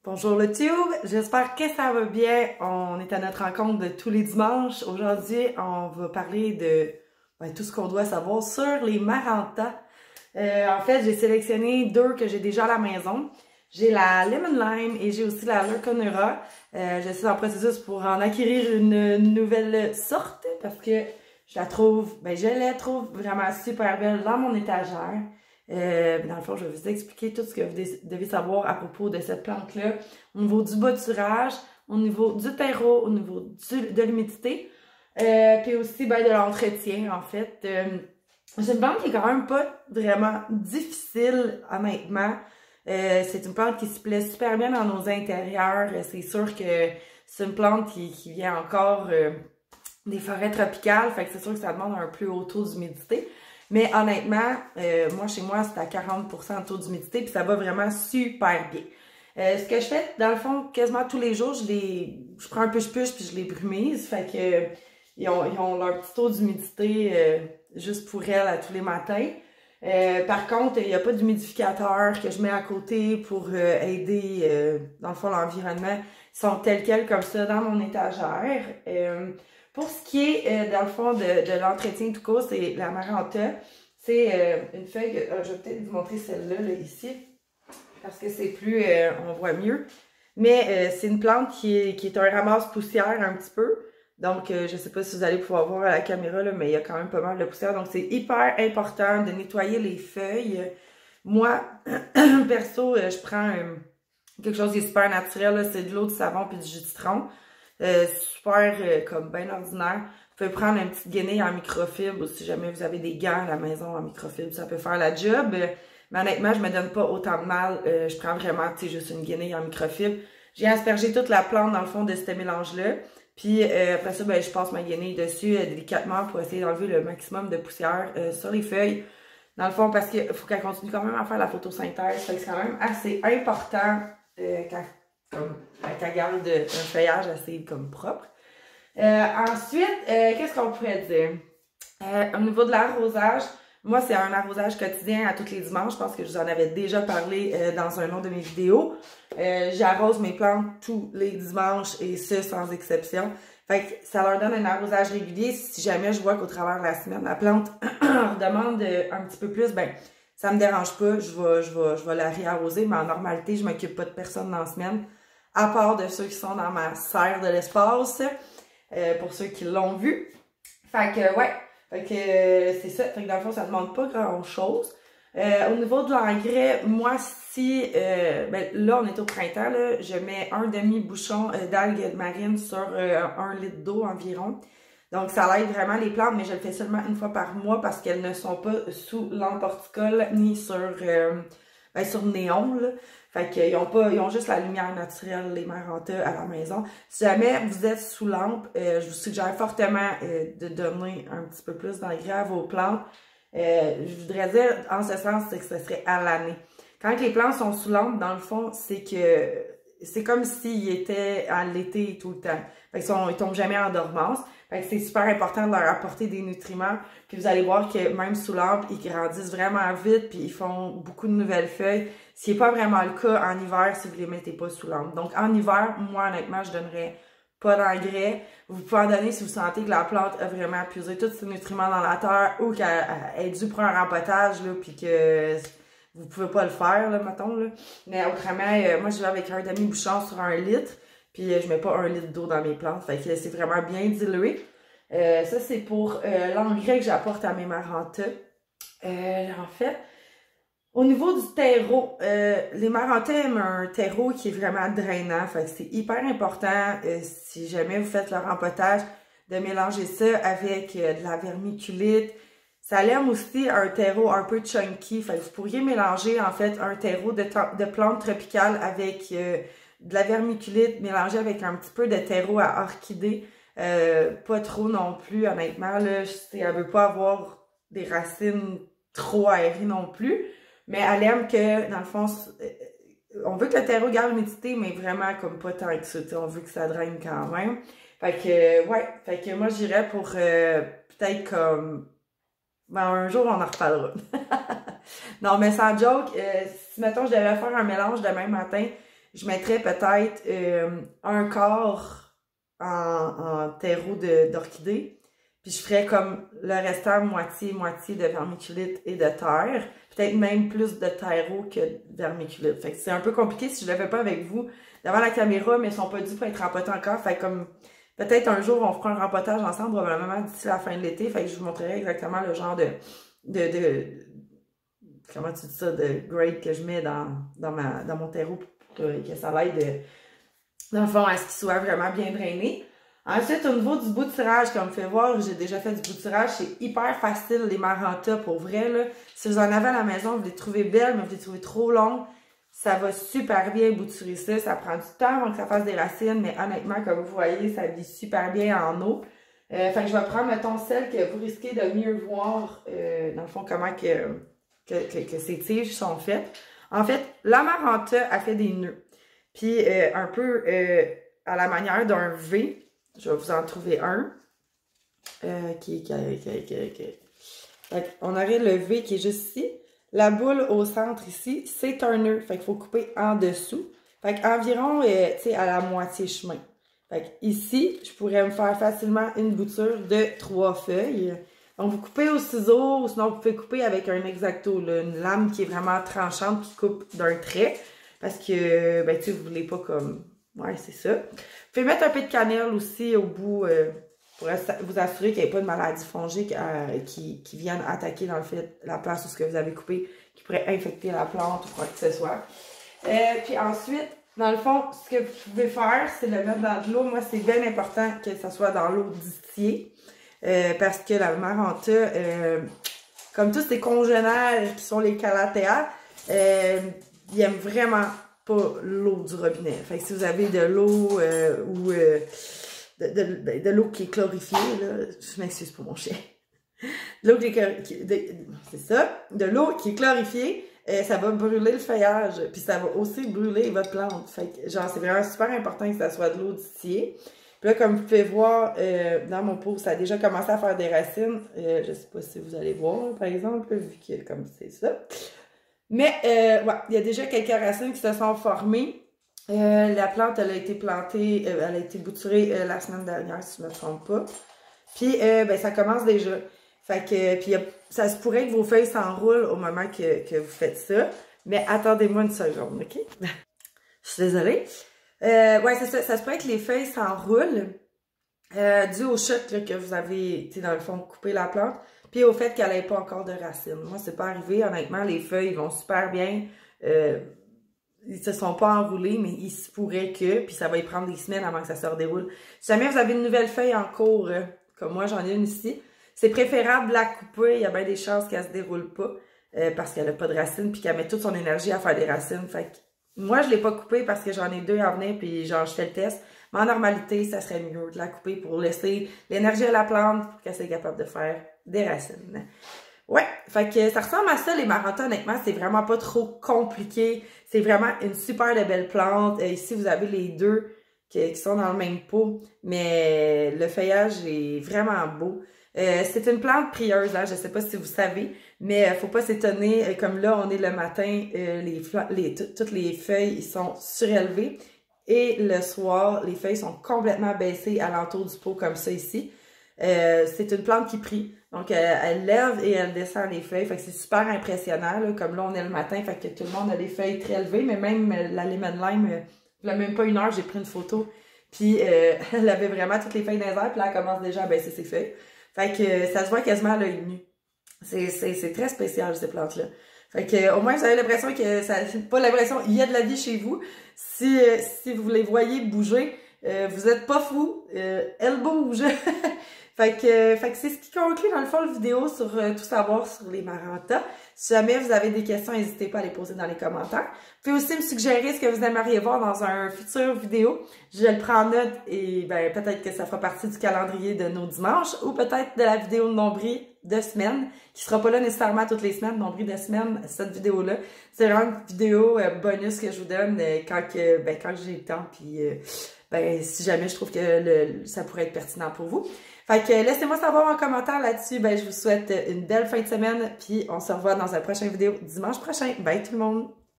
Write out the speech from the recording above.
Bonjour le Tube, j'espère que ça va bien. On est à notre rencontre de tous les dimanches. Aujourd'hui, on va parler de tout ce qu'on doit savoir sur les Maranta. En fait, j'ai sélectionné deux que j'ai déjà à la maison. J'ai la Lemon Lime et j'ai aussi la Lurconera. Je suis en processus pour en acquérir une nouvelle sorte parce que je les trouve vraiment super belles dans mon étagère. Dans le fond, je vais vous expliquer tout ce que vous devez savoir à propos de cette plante-là, au niveau du bâturage, au niveau du terreau, au niveau de l'humidité, puis aussi de l'entretien, en fait. C'est une plante qui est quand même pas vraiment difficile, honnêtement. C'est une plante qui se plaît super bien dans nos intérieurs. C'est sûr que c'est une plante qui vient encore des forêts tropicales, fait que c'est sûr que ça demande un plus haut taux d'humidité. Mais honnêtement, moi, chez moi, c'est à 40% de taux d'humidité, puis ça va vraiment super bien. Ce que je fais, dans le fond, quasiment tous les jours, je prends un push-push puis je les brumise. Fait que ils ont leur petit taux d'humidité juste pour elles à tous les matins. Par contre, il n'y a pas d'humidificateur que je mets à côté pour aider, dans le fond, l'environnement. Ils sont tels quels comme ça dans mon étagère. Pour ce qui est, dans le fond, de l'entretien tout court, c'est la Maranta. C'est une feuille, je vais peut-être vous montrer celle-là, là, ici, parce que c'est plus, on voit mieux. Mais c'est une plante qui est un ramasse-poussière un petit peu. Donc, je sais pas si vous allez pouvoir voir à la caméra, là, mais il y a quand même pas mal de poussière. Donc, c'est hyper important de nettoyer les feuilles. Moi, perso, je prends quelque chose qui est super naturel, c'est de l'eau de savon puis du jus de citron. Super comme bien ordinaire. Vous pouvez prendre une petite guenille en microfibre ou si jamais vous avez des gants à la maison en microfibre, ça peut faire la job. Mais honnêtement, je me donne pas autant de mal. Je prends vraiment, juste une guenille en microfibre. J'ai aspergé toute la plante dans le fond de ce mélange-là. Puis après ça, je passe ma guenille dessus délicatement pour essayer d'enlever le maximum de poussière sur les feuilles. Dans le fond, parce qu'il faut qu'elle continue quand même à faire la photosynthèse. Fait que c'est quand même assez important qu'elle garde un feuillage assez comme propre. Ensuite, qu'est-ce qu'on pourrait dire? Au niveau de l'arrosage, moi, c'est un arrosage quotidien à tous les dimanches. Je pense que je vous en avais déjà parlé dans un autre de mes vidéos. J'arrose mes plantes tous les dimanches et ce, sans exception. Fait que ça leur donne un arrosage régulier. Si jamais je vois qu'au travers de la semaine, la plante demande un petit peu plus, ça me dérange pas. Je vais la réarroser, mais en normalité, je m'occupe pas de personne dans la semaine, à part de ceux qui sont dans ma serre de l'espace, pour ceux qui l'ont vu. Fait que, ouais. Fait que c'est ça. Fait que dans le fond, ça demande pas grand-chose. Au niveau de l'engrais, moi, là, on est au printemps, là, je mets un demi-bouchon d'algues marines sur 1 litre d'eau environ. Donc, ça aide vraiment les plantes, mais je le fais seulement une fois par mois parce qu'elles ne sont pas sous lampe horticole ni sur néon, là. Fait qu'ils ils ont juste la lumière naturelle, les Maranta, à la maison. Si jamais vous êtes sous lampe, je vous suggère fortement de donner un petit peu plus d'engrais à vos plantes. Je voudrais dire, en ce sens, c'est que ce serait à l'année. Quand les plantes sont sous lampe, dans le fond, c'est que c'est comme s'ils étaient à l'été tout le temps. Fait qu'ils tombent jamais en dormance. Fait que c'est super important de leur apporter des nutriments. Puis vous allez voir que même sous lampe, ils grandissent vraiment vite puis ils font beaucoup de nouvelles feuilles. Ce qui n'est pas vraiment le cas en hiver si vous les mettez pas sous lampe. Donc en hiver, moi honnêtement, je donnerais pas d'engrais. Vous pouvez en donner si vous sentez que la plante a vraiment puisé tous ses nutriments dans la terre ou qu'elle est due pour un rempotage, là, puis que vous pouvez pas le faire, là, mettons, là. Mais autrement, moi, je vais avec un demi-bouchon sur 1 litre, puis je mets pas 1 litre d'eau dans mes plantes, fait que c'est vraiment bien dilué. Ça, c'est pour l'engrais que j'apporte à mes Maranta. En fait, au niveau du terreau, les Maranta aiment un terreau qui est vraiment drainant, fait que c'est hyper important, si jamais vous faites le rempotage, de mélanger ça avec de la vermiculite. Ça aime aussi un terreau un peu chunky, fait que vous pourriez mélanger en fait un terreau de plantes tropicales avec de la vermiculite mélangée avec un petit peu de terreau à orchidée. Pas trop non plus, honnêtement, là, elle veut pas avoir des racines trop aérées non plus. Mais elle aime que, dans le fond, on veut que le terreau garde l'humidité, mais vraiment comme pas tant que ça. On veut que ça draine quand même. Fait que, ouais. Fait que moi, j'irais pour peut-être comme... un jour, on en reparlera. Non, mais sans joke, si, mettons, je devais faire un mélange demain matin, je mettrais peut-être un quart en terreau d'orchidée. Puis je ferais comme le restant moitié de vermiculite et de terre. Peut-être même plus de terreau que de vermiculite. Fait que c'est un peu compliqué si je le fais pas avec vous devant la caméra, mais ils sont pas dû pour être rempotés encore. Fait que comme peut-être un jour on fera un rempotage ensemble, probablement d'ici la fin de l'été. Fait que je vous montrerai exactement le genre de comment tu dis ça, de grade que je mets dans mon terreau pour que ça aille dans le fond à ce qu'il soit vraiment bien drainé. Ensuite, au niveau du bout de tirage, comme vous pouvez voir, j'ai déjà fait du bout de tirage. C'est hyper facile, les Maranta, pour vrai, là. Si vous en avez à la maison, vous les trouvez belles, mais vous les trouvez trop longues, ça va super bien bouturer ça. Ça prend du temps avant que ça fasse des racines, mais honnêtement, comme vous voyez, ça vit super bien en eau. Fait que je vais prendre, mettons, celle que vous risquez de mieux voir, dans le fond, comment que ces tiges sont faites. En fait, la Maranta a fait des nœuds. Puis, un peu à la manière d'un V, je vais vous en trouver un. On aurait le V qui est juste ici. La boule au centre ici, c'est un nœud. Fait qu'il faut couper en dessous. Fait qu'environ, tu sais, à la moitié chemin. Fait qu'ici, je pourrais me faire facilement une bouture de 3 feuilles. Donc, vous coupez au ciseau, ou sinon vous pouvez couper avec un X-Acto, là, une lame qui est vraiment tranchante, qui coupe d'un trait. Parce que, ben, tu sais, vous voulez pas comme... Ouais, c'est ça. Vous pouvez mettre un peu de cannelle aussi au bout pour vous assurer qu'il n'y ait pas de maladies fongiques qui viennent attaquer, dans le fait, la place où ce que vous avez coupé, qui pourrait infecter la plante ou quoi que ce soit. Puis ensuite, dans le fond, ce que vous pouvez faire, c'est le mettre dans de l'eau. Moi, c'est bien important que ça soit dans l'eau distillée. Parce que la Maranta, comme tous ces congénères qui sont les Calathea, ils aiment vraiment pas l'eau du robinet. Fait que si vous avez de l'eau ou de l'eau qui est chlorifiée, là, je m'excuse pour mon chien. De l'eau c'est ça, de l'eau qui est chlorifiée, ça va brûler le feuillage, puis ça va aussi brûler votre plante. Fait que, genre, c'est vraiment super important que ça soit de l'eau distillée. Puis là, comme vous pouvez voir, dans mon pot, ça a déjà commencé à faire des racines. Je sais pas si vous allez voir, par exemple, vu que comme c'est ça. Mais, ouais, il y a déjà quelques racines qui se sont formées. La plante, elle a été plantée, elle a été bouturée la semaine dernière, si je ne me trompe pas. Puis, ben, ça commence déjà. Fait que, puis, ça se pourrait que vos feuilles s'enroulent au moment que vous faites ça. Mais attendez-moi une seconde, OK? Je suis désolée. Ouais, c'est ça. Ça se pourrait que les feuilles s'enroulent dû au choc là, que vous avez, tu sais, dans le fond, coupé la plante. Puis au fait qu'elle n'ait pas encore de racines. Moi, c'est pas arrivé. Honnêtement, les feuilles vont super bien. Ils se sont pas enroulés, mais il se pourrait que, puis ça va y prendre des semaines avant que ça se redéroule. Si jamais vous avez une nouvelle feuille en cours, comme moi, j'en ai une ici, c'est préférable de la couper. Il y a bien des chances qu'elle se déroule pas parce qu'elle a pas de racines puis qu'elle met toute son énergie à faire des racines. Fait que moi, je l'ai pas coupée parce que j'en ai 2 à venir puis genre, je fais le test. Mais en normalité, ça serait mieux de la couper pour laisser l'énergie à la plante pour qu'elle soit capable de faire des racines. Ouais, fait que ça ressemble à ça, les Maranta, honnêtement, c'est vraiment pas trop compliqué. C'est vraiment une super de belle plante. Ici, vous avez les deux qui sont dans le même pot, mais le feuillage est vraiment beau. C'est une plante prieuse, hein, je sais pas si vous savez, mais faut pas s'étonner, comme là, on est le matin, toutes les feuilles ils sont surélevées, et le soir, les feuilles sont complètement baissées à l'entour du pot, comme ça ici. C'est une plante qui prie. Donc, elle lève et elle descend les feuilles. Fait que c'est super impressionnant, là. Comme là, on est le matin, fait que tout le monde a les feuilles très élevées. Mais même la lemon lime, il n'y a même pas une heure, j'ai pris une photo. Puis, elle avait vraiment toutes les feuilles dans les airs. Puis là, elle commence déjà à baisser ses feuilles. Fait que ça se voit quasiment à l'œil nu. C'est très spécial, ces plantes-là. Fait que, au moins, vous avez l'impression que ça, pas l'impression, il y a de la vie chez vous. Si vous les voyez bouger, vous êtes pas fou, elle bouge. Fait que c'est ce qui conclut dans le fond la vidéo sur tout savoir sur les Maranta. Si jamais vous avez des questions, n'hésitez pas à les poser dans les commentaires. Vous pouvez aussi me suggérer ce que vous aimeriez voir dans un futur vidéo. Je le prends en note et ben peut-être que ça fera partie du calendrier de nos dimanches ou peut-être de la vidéo de nombril de semaine qui sera pas là nécessairement toutes les semaines, nombril de semaine, cette vidéo-là. C'est vraiment une vidéo bonus que je vous donne quand j'ai le temps puis ben si jamais je trouve que ça pourrait être pertinent pour vous. Fait que laissez-moi savoir en commentaire là-dessus. Ben, je vous souhaite une belle fin de semaine, puis on se revoit dans une prochaine vidéo dimanche prochain. Bye tout le monde!